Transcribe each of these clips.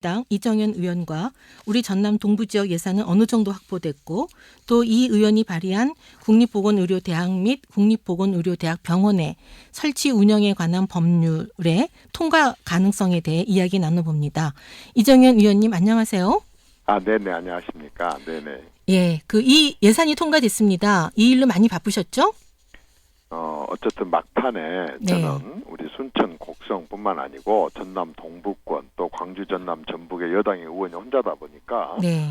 당 이정현 의원과 우리 전남 동부지역 예산은 어느 정도 확보됐고 또 이 의원이 발의한 국립보건의료대학 및 국립보건의료대학 병원의 설치 운영에 관한 법률의 통과 가능성에 대해 이야기 나눠봅니다. 이정현 의원님 안녕하세요. 네네, 안녕하십니까. 네네. 예, 이 예산이 통과됐습니다. 이 일로 많이 바쁘셨죠? 어쨌든 막판에 네. 저는 우리 순천 곡성뿐만 아니고 전남 동북권 또 광주 전남 전북의 여당의 의원이 혼자다 보니까 네.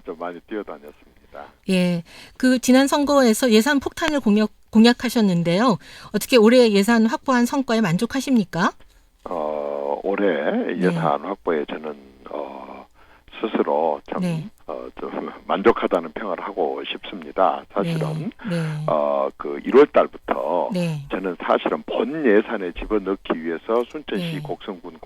좀 많이 뛰어다녔습니다. 예, 지난 선거에서 예산 폭탄을 공약하셨는데요. 어떻게 올해 예산 확보한 성과에 만족하십니까? 올해 예산 확보에 저는 스스로 참 네. 좀 만족하다는 평을 하고 싶습니다. 사실은 네. 1월 달부터 네. 저는 사실은 본 예산에 집어넣기 위해서 순천시 네. 곡성군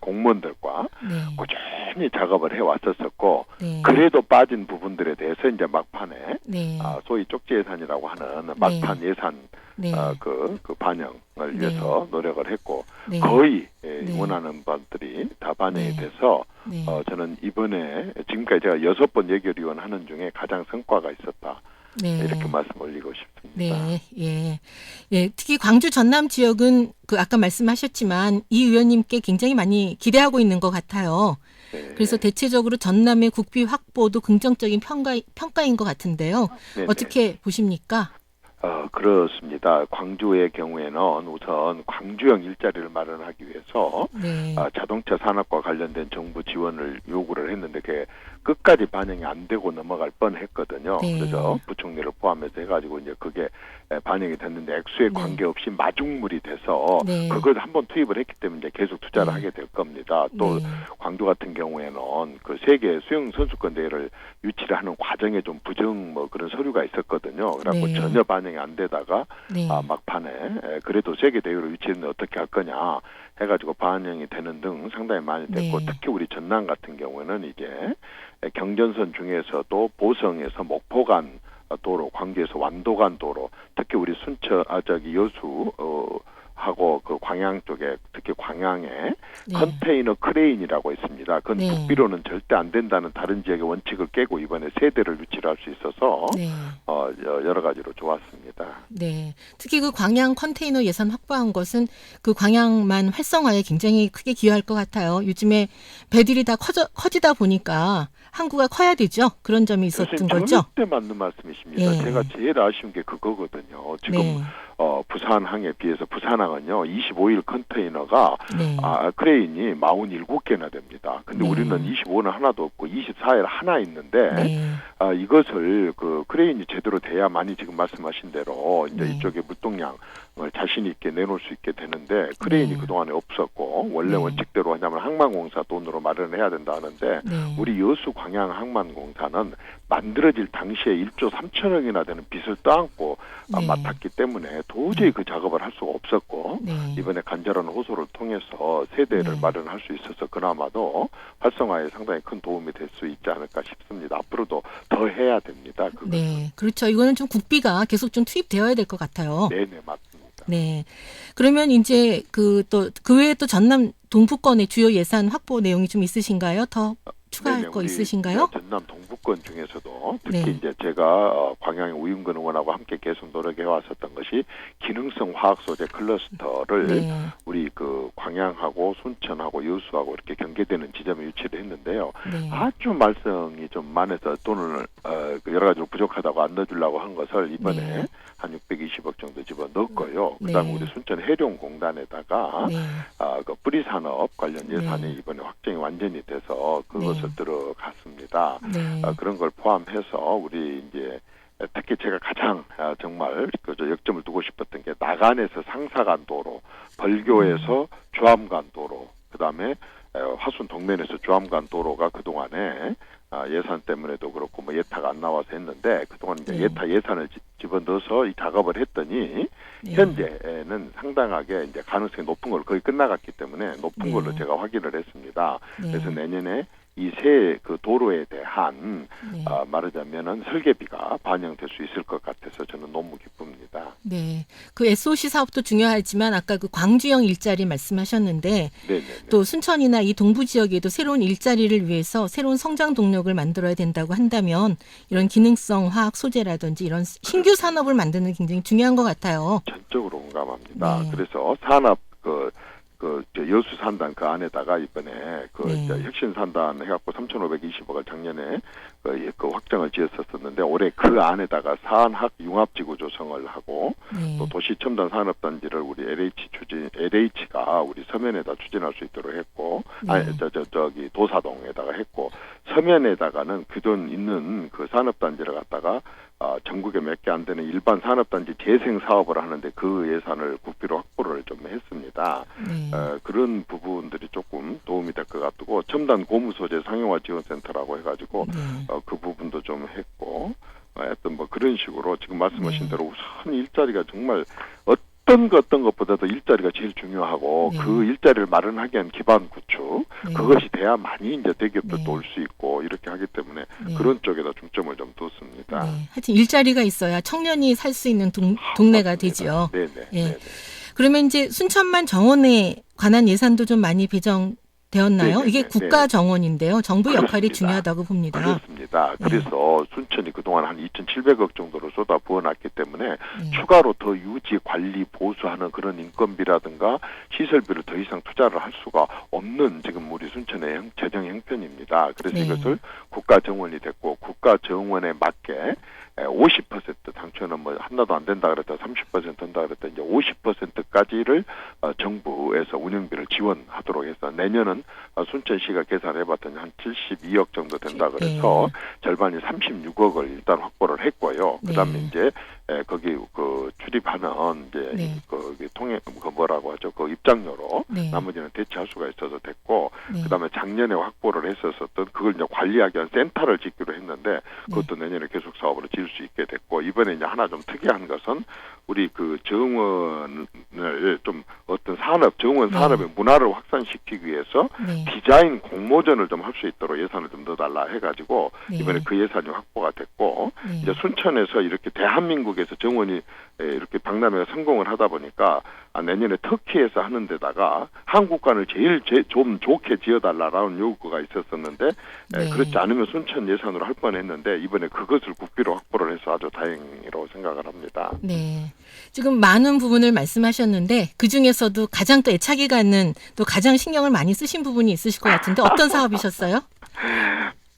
공무원들과 네. 꾸준히 작업을 해왔었고 네. 그래도 빠진 부분들에 대해서 이제 막판에 네. 소위 쪽지 예산이라고 하는 막판 예산 네. 그 반영을 네. 위해서 노력을 했고 네. 거의 네. 원하는 바들이 다 반영이 네. 돼서 네. 저는 이번에 지금까지 제가 6번 예결위원 하는 중에 가장 성과가 있었다. 네. 이렇게 말씀 올리고 싶습니다. 네, 예. 특히 광주 전남 지역은 아까 말씀하셨지만 이 의원님께 굉장히 많이 기대하고 있는 것 같아요. 네. 그래서 대체적으로 전남의 국비 확보도 긍정적인 평가인 것 같은데요. 네네. 어떻게 보십니까? 그렇습니다. 광주의 경우에는 우선 광주형 일자리를 마련하기 위해서 네. 자동차 산업과 관련된 정부 지원을 요구를 했는데 그게 끝까지 반영이 안 되고 넘어갈 뻔했거든요. 네. 그래서 부총리를 포함해서 해가지고 이제 그게 반영이 됐는데 액수에 관계없이 마중물이 돼서 네. 그걸 한번 투입을 했기 때문에 이제 계속 투자를 네. 하게 될 겁니다. 또 네. 광주 같은 경우에는 그 세계 수영 선수권 대회를 유치를 하는 과정에 좀 부정 그런 서류가 있었거든요. 그래갖고 네. 전혀 반영이 안 되다가 네. 막판에 그래도 세계 대회로 유치했는데 어떻게 할 거냐 해가지고 반영이 되는 등 상당히 많이 됐고 네. 특히 우리 전남 같은 경우에는 이제 경전선 중에서도 보성에서 목포 간 도로, 광주에서 완도 간 도로, 특히 우리 순천 여수 하고 그 광양 쪽에 특히 광양에 컨테이너 크레인이라고 있습니다. 그건 네. 국비로는 절대 안 된다는 다른 지역의 원칙을 깨고 이번에 세 대를 유치를 할 수 있어서 네. 여러 가지로 좋았습니다. 네. 특히 광양 컨테이너 예산 확보한 것은 광양만 활성화에 굉장히 크게 기여할 것 같아요. 요즘에 배들이 다 커지다 보니까 항구가 커야 되죠. 그런 점이 있었던 거죠. 절대 맞는 말씀이십니다. 예. 제가 제일 아쉬운 게 그거거든요. 지금 네. 부산항에 비해서 부산항은요 25일 컨테이너가 네. 크레인이 47개나 됩니다. 근데 네. 우리는 25는 하나도 없고 24일 하나 있는데 네. 이것을 크레인이 제대로 돼야만이 지금 말씀하신 대로 이제 네. 이쪽에 물동량을 자신 있게 내놓을 수 있게 되는데 크레인이 네. 그동안에 없었고 원래 네. 원칙대로 하냐면 항만공사 돈으로 마련해야 된다 하는데 네. 우리 여수 광양 항만공사는 만들어질 당시에 1조 3천억이나 되는 빚을 떠안고 네. 맡았기 때문에 도저히 그 작업을 할 수가 없었고 네. 이번에 간절한 호소를 통해서 세대를 네. 마련할 수 있어서 그나마도 활성화에 상당히 큰 도움이 될 수 있지 않을까 싶습니다. 앞으로도 더 해야 됩니다. 네, 그렇죠. 이거는 좀 국비가 계속 좀 투입되어야 될 것 같아요. 네네 맞습니다. 네. 그러면 이제 그 외에 또 전남 동부권의 주요 예산 확보 내용이 좀 있으신가요? 더 추가할 네네, 거 우리 있으신가요? 전남 동부권 중에서도 특히 네. 이제 제가 광양의 우윤근 의원하고 함께 계속 노력해 왔었던 것이 기능성 화학 소재 클러스터를 네. 우리 광양하고 순천하고 여수하고 이렇게 경계되는 지점에 유치를 했는데요. 네. 아주 말썽이 좀 많아서 돈을 여러 가지로 부족하다고 안 넣어주려고 한 것을 이번에 네. 한 620억 정도 집어 넣었고요. 그다음에 네. 우리 순천 해룡공단에다가 네. 뿌리 산업 관련 예산이 네. 이번에 확정이 완전히 돼서 그것을 들어갔습니다. 네. 그런 걸 포함해서 우리 이제 특히 제가 가장 정말 역점을 두고 싶었던 게 나간에서 상사간 도로, 벌교에서 주암간 도로, 그다음에 화순 동면에서 주암간 도로가 그동안에 예산 때문에도 그렇고 뭐 예타가 안 나와서 했는데 그동안 이제 네. 예타 예산을 집어넣어서 이 작업을 했더니 네. 현재는 상당하게 이제 가능성이 높은 걸로 거의 끝나갔기 때문에 높은 네. 걸로 제가 확인을 했습니다. 네. 그래서 내년에 이 새 그 도로에 대한 네. 말하자면은 설계비가 반영될 수 있을 것 같아서 저는 너무 기쁩니다. 네. 그 SOC 사업도 중요하지만 아까 그 광주형 일자리 말씀하셨는데 네네. 또 순천이나 이 동부 지역에도 새로운 일자리를 위해서 새로운 성장 동력을 만들어야 된다고 한다면 이런 기능성 화학 소재라든지 이런 신규 산업을 만드는 게 굉장히 중요한 것 같아요. 전적으로 공감합니다. 네. 그래서 산업 저 여수 산단 그 안에다가 이번에 네. 이제 혁신 산단 해갖고 3,520억을 작년에 그 확장을 지었었는데 올해 그 안에다가 산학 융합지구 조성을 하고 네. 또 도시 첨단 산업단지를 우리 LH가 우리 서면에다 추진할 수 있도록 했고, 네. 저기 도사동에다가 했고, 서면에다가는 그돈 있는 그 산업단지를 갖다가 전국에 몇 개 안 되는 일반 산업단지 재생 사업을 하는데 그 예산을 국비로 확보를 좀 했습니다. 네. 그런 부분들이 조금 도움이 될 것 같고, 첨단 고무 소재 상용화 지원센터라고 해가지고 네. 그 부분도 좀 했고, 하여튼 뭐 그런 식으로 지금 말씀하신 네. 대로 우선 일자리가 정말 어떤 것보다도 일자리가 제일 중요하고 네. 그 일자리를 마련하기 위한 기반 구축 네. 그것이 돼야만이 이제 대기업들도 네. 올 수 있고 이렇게 하기 때문에 네. 그런 쪽에다 중점을 좀 뒀습니다. 네. 하여튼 일자리가 있어야 청년이 살 수 있는 동네가 맞습니다. 되지요. 네네. 예. 네네. 그러면 이제 순천만 정원에 관한 예산도 좀 많이 배정되었나요? 네네네. 이게 국가 네. 정원인데요. 정부 역할이 그렇습니다. 중요하다고 봅니다. 그렇습니다. 네. 그래서 순천이 그동안 한 2,700억 정도를 쏟아 부어놨기 때문에 네. 추가로 더 유지, 관리, 보수하는 그런 인건비라든가 시설비를 더 이상 투자를 할 수가 없는 지금 우리 순천의 재정 형편입니다. 그래서 네. 이것을 국가 정원이 됐고 국가 정원에 맞게 50% 당초에는 뭐 하나도 안 된다 그랬다 30% 한다 그랬다 이제 50%까지를 정부에서 운영비를 지원하도록 해서 내년은 순천시가 계산해 봤더니 한 72억 정도 된다 그래서 절반이 36억을 일단 확보를 했고요. 그다음에 네. 이제 거기 그 출입하는 이제 네. 거기 통행 그 뭐라고 하죠? 그 입장료로 네. 나머지는 대체할 수가 있어서 됐고 네. 그다음에 작년에 확보를 했었던 그걸 이제 관리하기 위한 센터를 짓기로 했는데 그것도 내년에 계속 사업으로 지을 수 있게 됐고 이번에 이제 하나 좀 특이한 것은 우리 그 정원을 좀 어떤 정원 산업의 문화를 확산시키기 위해서 네. 디자인 공모전을 좀 할 수 있도록 예산을 좀 넣어달라 해가지고 네. 이번에 그 예산이 확보가 됐고 네. 이제 순천에서 이렇게 대한민국에서 정원이 이렇게 박람회가 성공을 하다 보니까 내년에 터키에서 하는 데다가 한국관을 제일 좀 좋게 지어달라라는 요구가 있었었는데 네. 그렇지 않으면 순천 예산으로 할 뻔했는데 이번에 그것을 국비로 확보를 해서 아주 다행이라고 생각을 합니다. 네. 지금 많은 부분을 말씀하셨는데 그 중에서도 가장 또 애착이 가는 또 가장 신경을 많이 쓰신 부분이 있으실 것 같은데 어떤 사업이셨어요?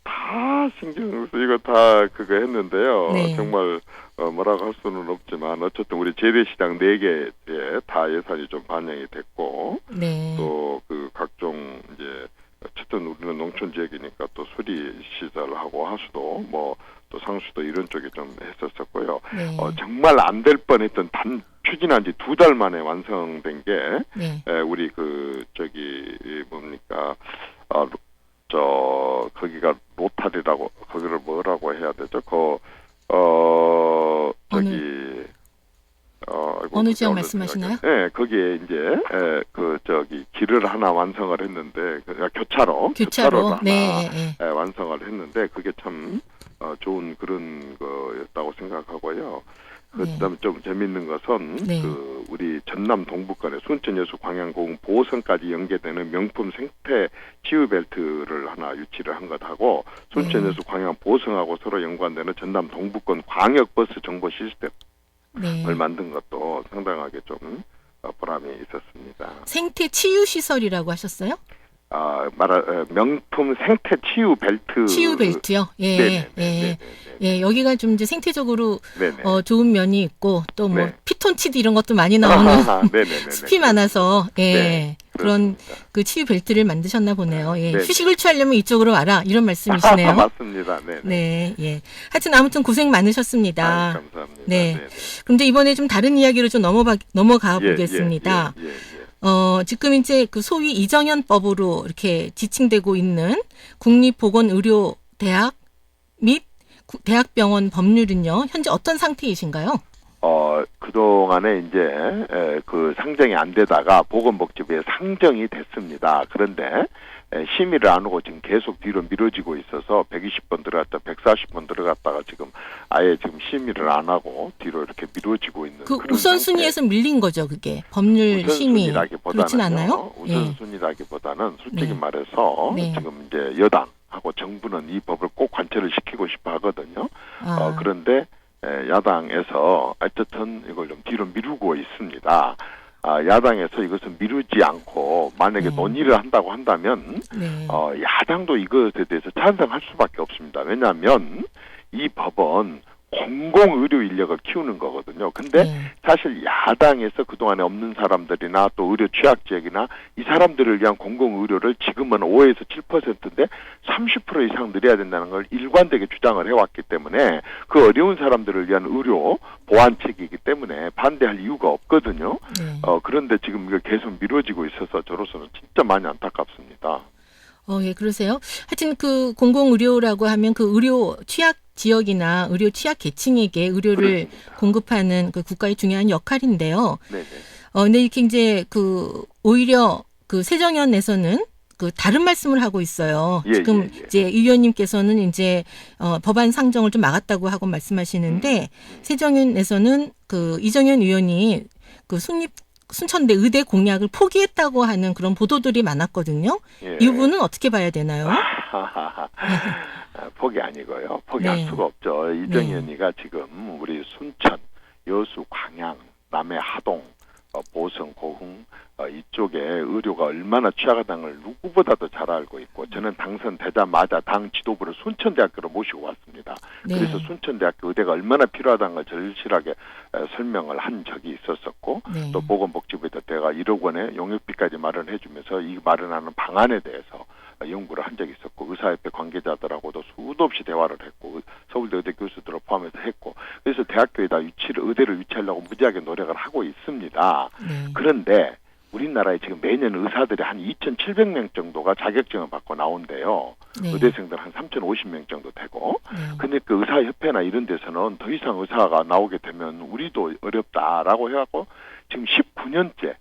다 신경 쓰이고 다 그거 했는데요. 네. 정말 뭐라고 할 수는 없지만 어쨌든 우리 재래시장 4개에 다 예산이 좀 반영이 됐고 네. 또 그 각종 이제 어쨌든 우리는 농촌 지역이니까 또 수리 시설하고 하수도 뭐 또 상수도 이런 쪽에 좀 했었었고요. 네. 정말 안 될 뻔했던 추진한 지 2달 만에 완성된 게 네. 우리 그 저기 뭡니까 거기가 로타리라고 거기를 뭐라고 해야 되죠? 저기 어느 지역 말씀하시나요? 네, 거기에 이제 그 저기 길을 하나 완성을 했는데 교차로를 하나 네. 완성을 했는데 그게 참 좋은 그런 거였다고 생각하고요. 그다음에 좀 재밌는 것은 네. 그 우리 전남 동부권에 순천 여수 광양 고흥 보성까지 연계되는 명품 생태 치유 벨트를 하나 유치를 한 것하고 순천 여수 광양 보성하고 서로 연관되는 전남 동부권 광역 버스 정보 시스템을 네. 만든 것도 상당하게 좀 보람이 있었습니다. 생태 치유 시설이라고 하셨어요? 명품 생태 치유 벨트. 치유 벨트요. 예. 네네네. 예. 네네네. 예, 여기가 좀 이제 생태적으로 네네. 좋은 면이 있고 또 뭐 네. 피톤치드 이런 것도 많이 나오는 네네네. 숲이 많아서 예. 네, 그런 그렇습니다. 그 치유 벨트를 만드셨나 보네요. 예. 네. 휴식을 취하려면 이쪽으로 와라 이런 말씀이시네요. 맞습니다. 네네. 네, 예. 하여튼 아무튼 고생 많으셨습니다. 감사합니다. 네. 네네. 그럼 이제 이번에 좀 다른 이야기로 좀 넘어가 예, 보겠습니다. 예. 지금 이제 그 소위 이정현법으로 이렇게 지칭되고 있는 국립보건의료 대학 및 대학병원 법률은요, 현재 어떤 상태이신가요? 그동안에 이제 그 상정이 안 되다가 보건복지부에 상정이 됐습니다. 그런데 심의를 안 하고 지금 계속 뒤로 미뤄지고 있어서 120번 들어갔다 140번 들어갔다가 지금 아예 지금 심의를 안 하고 뒤로 이렇게 미뤄지고 있는 그 그런 우선순위에서 밀린 거죠, 그게. 법률 심의. 그렇진 않나요? 우선순위라기보다는 솔직히 네. 말해서 네. 지금 이제 여당하고 정부는 이 법을 꼭 관철을 시키고 싶어 하거든요. 아. 그런데 야당에서 어쨌든 이걸 좀 뒤로 미루고 있습니다. 야당에서 이것을 미루지 않고 만약에 네. 논의를 한다고 한다면 네. 야당도 이것에 대해서 찬성할 수밖에 없습니다. 왜냐하면 이 법은 공공의료 인력을 키우는 거거든요. 근데 네. 사실 야당에서 그동안에 없는 사람들이나 또 의료 취약지역이나 이 사람들을 위한 공공의료를 지금은 5에서 7%인데 30% 이상 늘려야 된다는 걸 일관되게 주장을 해왔기 때문에 그 어려운 사람들을 위한 의료 보완책이기 때문에 반대할 이유가 없거든요. 네. 그런데 지금 이거 계속 미뤄지고 있어서 저로서는 진짜 많이 안타깝습니다. 예, 그러세요. 하여튼 그 공공의료라고 하면 그 의료 취약 지역이나 의료 취약 계층에게 의료를 그렇습니다. 공급하는 그 국가의 중요한 역할인데요. 네네. 근데 이렇게 이제 그 오히려 그 새정연에서는 그 다른 말씀을 하고 있어요. 예, 지금 예, 예. 이제 이 의원님께서는 이제 법안 상정을 좀 막았다고 하고 말씀하시는데 새정연에서는 그 이정현 의원이 그 순천대 의대 공약을 포기했다고 하는 그런 보도들이 많았거든요. 예. 이 부분은 어떻게 봐야 되나요? 포기 아니고요. 포기할 네. 수가 없죠. 이정현이가 지금 우리 순천, 여수, 광양, 남해 하동, 보성, 고흥 이쪽에 의료가 얼마나 취약하다는 걸 누구보다도 잘 알고 있고 저는 당선되자마자 당 지도부를 순천대학교로 모시고 왔습니다. 네. 그래서 순천대학교 의대가 얼마나 필요하다는 걸 절실하게 설명을 한 적이 있었었고 네. 또 보건복지부에다 내가 1억 원의 용역비까지 마련해 주면서 이 마련하는 방안에 대해서 연구를 한 적이 있었고 의사협회 관계자들하고도 수도 없이 대화를 했고 서울대 의대 교수들을 포함해서 했고 그래서 대학교에다 의대를 위치하려고 무지하게 노력을 하고 있습니다. 네. 그런데 우리나라에 지금 매년 의사들이 한 2,700명 정도가 자격증을 받고 나온대요. 네. 의대생들 한 3,050명 정도 되고. 네. 근데 그 의사협회나 이런 데서는 더 이상 의사가 나오게 되면 우리도 어렵다라고 해갖고 지금 19년째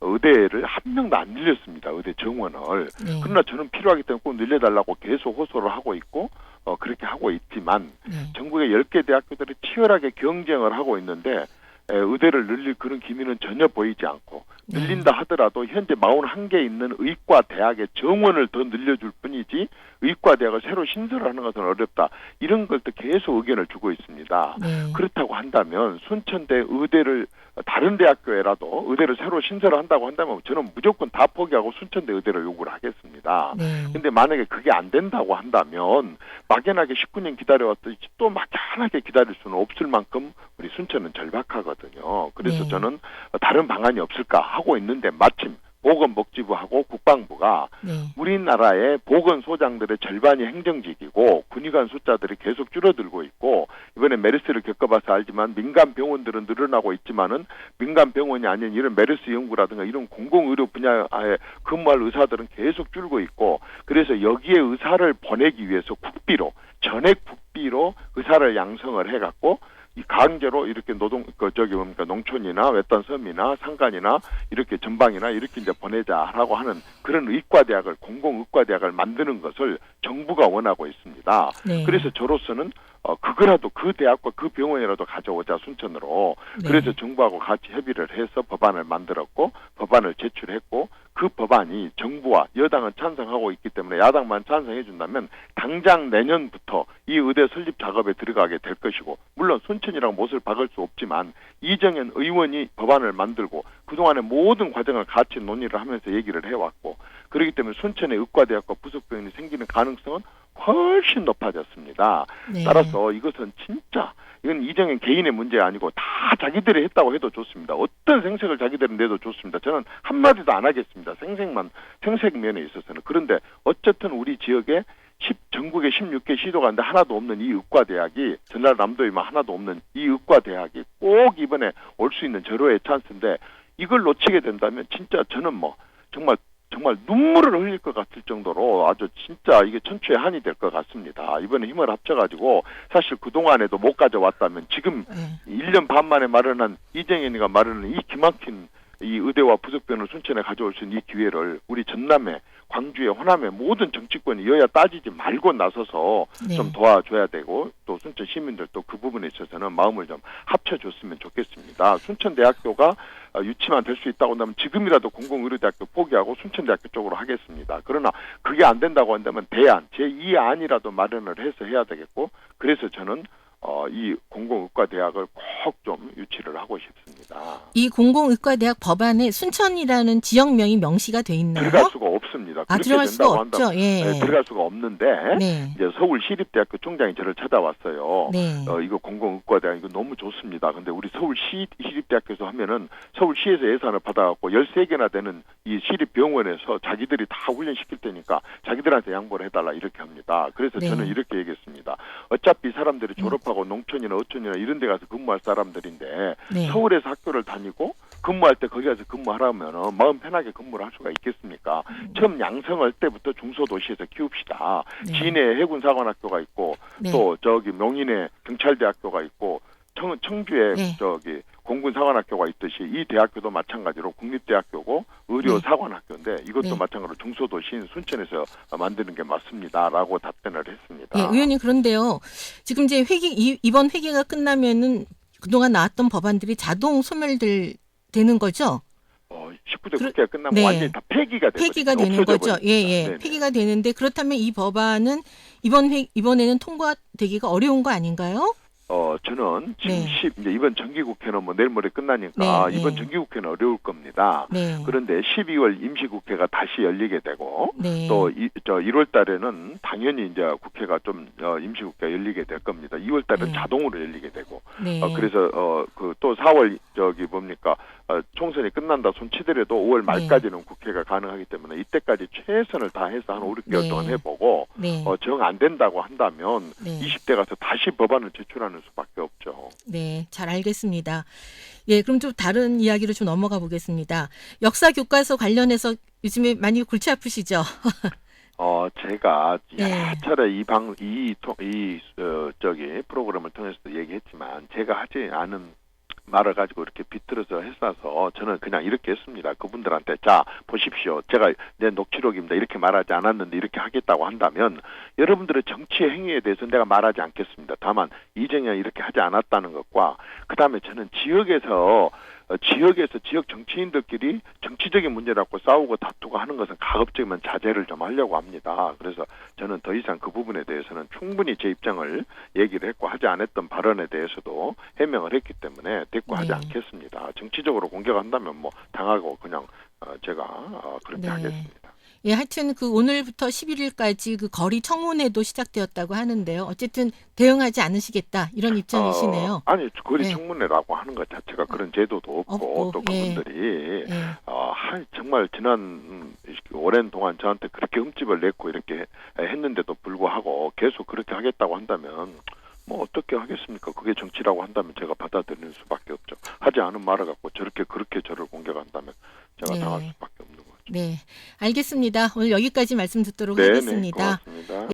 의대를 한 명도 안 늘렸습니다. 의대 정원을. 네. 그러나 저는 필요하기 때문에 꼭 늘려달라고 계속 호소를 하고 있고 그렇게 하고 있지만 네. 전국의 10개 대학교들이 치열하게 경쟁을 하고 있는데 의대를 늘릴 그런 기미는 전혀 보이지 않고 늘린다 하더라도 현재 41개 있는 의과대학의 정원을 더 늘려줄 뿐이지 의과대학을 새로 신설하는 것은 어렵다. 이런 것도 계속 의견을 주고 있습니다. 네. 그렇다고 한다면 순천대 의대를 다른 대학교에라도 의대를 새로 신설한다고 한다면 저는 무조건 다 포기하고 순천대 의대를 요구를 하겠습니다. 네. 근데 만약에 그게 안 된다고 한다면 막연하게 19년 기다려왔더니 또 막연하게 기다릴 수는 없을 만큼 우리 순천은 절박하거든요. 그래서 네. 저는 다른 방안이 없을까 하고 있는데 마침 보건복지부하고 국방부가 네. 우리나라의 보건소장들의 절반이 행정직이고 군의관 숫자들이 계속 줄어들고 있고 이번에 메르스를 겪어봐서 알지만 민간 병원들은 늘어나고 있지만은 민간 병원이 아닌 이런 메르스 연구라든가 이런 공공의료 분야에 근무할 의사들은 계속 줄고 있고 그래서 여기에 의사를 보내기 위해서 전액 국비로 의사를 양성을 해갖고 이 강제로 이렇게 농촌이나 외딴 섬이나 산간이나 이렇게 전방이나 이렇게 이제 보내자라고 하는 그런 의과대학을 공공의과대학을 만드는 것을 정부가 원하고 있습니다. 네. 그래서 저로서는 그거라도 그 대학과 그 병원이라도 가져오자 순천으로. 네. 그래서 정부하고 같이 협의를 해서 법안을 만들었고 법안을 제출했고 그 법안이 정부와 여당은 찬성하고 있기 때문에 야당만 찬성해 준다면 당장 내년부터 이 의대 설립 작업에 들어가게 될 것이고 물론 순천이랑 못을 박을 수 없지만 이정현 의원이 법안을 만들고 그동안의 모든 과정을 같이 논의를 하면서 얘기를 해왔고 그렇기 때문에 순천의 의과대학과 부속병원이 생기는 가능성은 훨씬 높아졌습니다. 네. 따라서 이것은 진짜 이건 이정현 개인의 문제 아니고 다 자기들이 했다고 해도 좋습니다. 어떤 생색을 자기들은 내도 좋습니다. 저는 한마디도 안 하겠습니다. 생색면에 있어서는. 그런데 어쨌든 우리 지역에 전국에 16개 시도가 있는데 하나도 없는 이 의과대학이 전라남도에만 하나도 없는 이 의과대학이 꼭 이번에 올 수 있는 절호의 찬스인데 이걸 놓치게 된다면 진짜 저는 정말 정말 눈물을 흘릴 것 같을 정도로 아주 진짜 이게 천추의 한이 될 것 같습니다. 이번에 힘을 합쳐가지고 사실 그동안에도 못 가져왔다면 지금 네. 1년 반 만에 마련한 이정현이가 마련한 이 기막힌 이 의대와 부속병원을 순천에 가져올 수 있는 이 기회를 우리 전남에 광주에 호남에 모든 정치권이 여야 따지지 말고 나서서 네. 좀 도와줘야 되고 또 순천 시민들도 그 부분에 있어서는 마음을 좀 합쳐줬으면 좋겠습니다. 순천대학교가 유치만 될 수 있다고 한다면 지금이라도 공공의료대학교 포기하고 순천대학교 쪽으로 하겠습니다. 그러나 그게 안 된다고 한다면 대안, 제2안이라도 마련을 해서 해야 되겠고 그래서 저는 이 공공의과대학을 꼭 좀 유치를 하고 싶습니다. 이 공공의과대학 법안에 순천이라는 지역명이 명시가 돼 있나요? 들어갈 수가 없습니다. 아, 그렇게 들어갈 수가 된다고 없죠. 한다면 예. 네, 들어갈 수가 없는데 네. 이제 서울시립대학교 총장이 저를 찾아왔어요. 네. 이거 공공의과대학 이거 너무 좋습니다. 근데 우리 서울시립대학교에서 하면은 서울시에서 예산을 받아갖고 13개나 되는 이 시립병원에서 자기들이 다 훈련시킬 테니까 자기들한테 양보를 해달라 이렇게 합니다. 그래서 네. 저는 이렇게 얘기했습니다. 어차피 사람들이 졸업하고 농촌이나 어촌이나 이런 데 가서 근무할 사람들인데 네. 서울에서 학교를 다니고 근무할 때 거기 가서 근무하라면 마음 편하게 근무를 할 수가 있겠습니까? 처음 양성할 때부터 중소도시에서 키웁시다. 네. 진해에 해군사관학교가 있고 네. 또 저기 명인에 경찰대학교가 있고 청주에 네. 저기 공군사관학교가 있듯이 이 대학교도 마찬가지로 국립대학교고 의료사관학교인데 이것도 네. 마찬가지로 중소도시인 순천에서 만드는 게 맞습니다라고 답변을 했습니다. 예, 의원님 그런데요. 지금 이제 이번 회기가 끝나면은 그동안 나왔던 법안들이 자동 소멸되는 거죠? 19대 국회가 끝나면 네. 완전히 다 폐기가 되는 거죠. 예, 예. 네네. 폐기가 되는데 그렇다면 이 법안은 이번에는 통과되기가 어려운 거 아닌가요? 저는 지금 네. 이제 이번 정기국회는 뭐 내일 모레 끝나니까 네, 이번 네. 정기국회는 어려울 겁니다. 네. 그런데 12월 임시국회가 다시 열리게 되고 네. 또 1월 달에는 당연히 이제 국회가 좀 임시국회가 열리게 될 겁니다. 2월 달에는 네. 자동으로 열리게 되고 네. 그래서 그 또 4월 총선이 끝난다 손 치더라도 5월 말까지는 국회가 가능하기 때문에 이때까지 최선을 다해서 한 5, 6개월 네. 동안 해보고 네. 정 안 된다고 한다면 네. 20대 가서 다시 법안을 제출하는 수밖에 없죠. 네, 잘 알겠습니다. 예, 그럼 좀 다른 이야기로 좀 넘어가 보겠습니다. 역사 교과서 관련해서 요즘에 많이 골치 아프시죠? 제가 네. 여러 차례 저기 프로그램을 통해서도 얘기했지만 제가 하지 않은 말을 가지고 이렇게 비틀어서 했어서 저는 그냥 이렇게 했습니다. 그분들한테 자 보십시오. 제가 내 녹취록입니다. 이렇게 말하지 않았는데 이렇게 하겠다고 한다면 여러분들의 정치 행위에 대해서 내가 말하지 않겠습니다. 다만 이정현이 이렇게 하지 않았다는 것과 그다음에 저는 지역에서 지역 정치인들끼리 정치적인 문제라고 싸우고 다투고 하는 것은 가급적이면 자제를 좀 하려고 합니다. 그래서 저는 더 이상 그 부분에 대해서는 충분히 제 입장을 얘기를 했고 하지 않았던 발언에 대해서도 해명을 했기 때문에 대꾸하지 네. 않겠습니다. 정치적으로 공격한다면 뭐 당하고 그냥 제가 그렇게 네. 하겠습니다. 예, 하여튼 그 오늘부터 11일까지 그 거리 청문회도 시작되었다고 하는데요. 어쨌든 대응하지 않으시겠다 이런 입장이시네요. 아니 거리 네. 청문회라고 하는 것 자체가 그런 제도도 없고 또 예. 그분들이 예. 정말 지난 오랜 동안 저한테 그렇게 흠집을 냈고 이렇게 했는데도 불구하고 계속 그렇게 하겠다고 한다면 뭐 어떻게 하겠습니까? 그게 정치라고 한다면 제가 받아들이는 수밖에 없죠. 하지 않은 말을 갖고 그렇게 저를 공격한다면 제가 네. 당할 수밖에 없는 거죠. 네, 알겠습니다. 오늘 여기까지 말씀 듣도록 네, 하겠습니다. 고맙습니다.